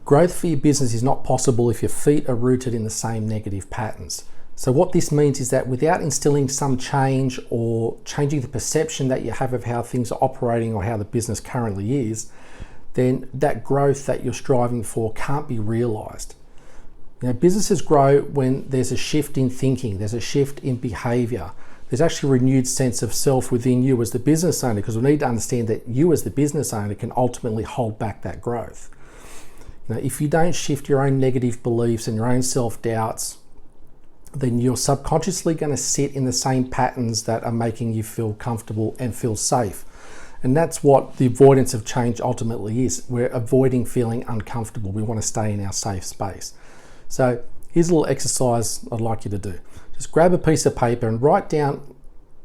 Growth for your business is not possible if your feet are rooted in the same negative patterns. So what this means is that without instilling some change or changing the perception that you have of how things are operating or how the business currently is, then that growth that you're striving for can't be realized. Businesses grow when there's a shift in thinking, there's a shift in behavior. There's actually a renewed sense of self within you as the business owner, because we need to understand that you as the business owner can ultimately hold back that growth. If you don't shift your own negative beliefs and your own self-doubts, then you're subconsciously going to sit in the same patterns that are making you feel comfortable and feel safe. And that's what the avoidance of change ultimately is. We're avoiding feeling uncomfortable. We want to stay in our safe space. So here's a little exercise I'd like you to do. Just grab a piece of paper and write down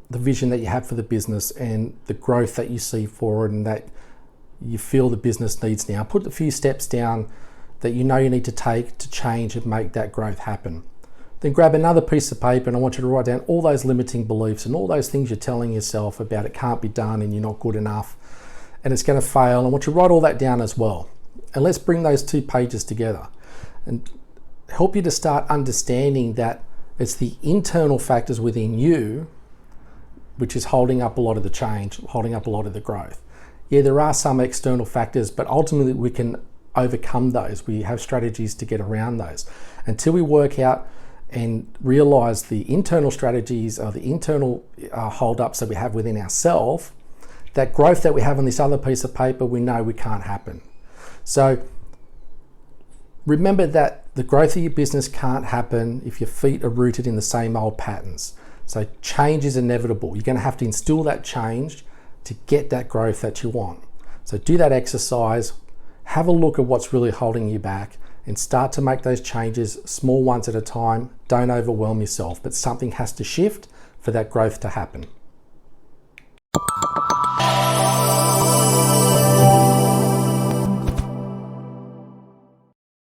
the vision that you have for the business and the growth that you see forward and that you feel the business needs now. Put a few steps down that you know you need to take to change and make that growth happen. Then grab another piece of paper and I want you to write down all those limiting beliefs and all those things you're telling yourself about it can't be done and you're not good enough and it's going to fail. I want you to write all that down as well. And let's bring those 2 pages together and help you to start understanding that it's the internal factors within you which is holding up a lot of the change, holding up a lot of the growth. Yeah, there are some external factors, but ultimately we can overcome those. We have strategies to get around those. Until we work out and realize the internal strategies or the internal hold-ups that we have within ourselves, that growth that we have on this other piece of paper, we know we can't happen. So remember that the growth of your business can't happen if your feet are rooted in the same old patterns. So change is inevitable. You're going to have to instill that change to get that growth that you want. So do that exercise, have a look at what's really holding you back and start to make those changes, small ones at a time. Don't overwhelm yourself, but something has to shift for that growth to happen.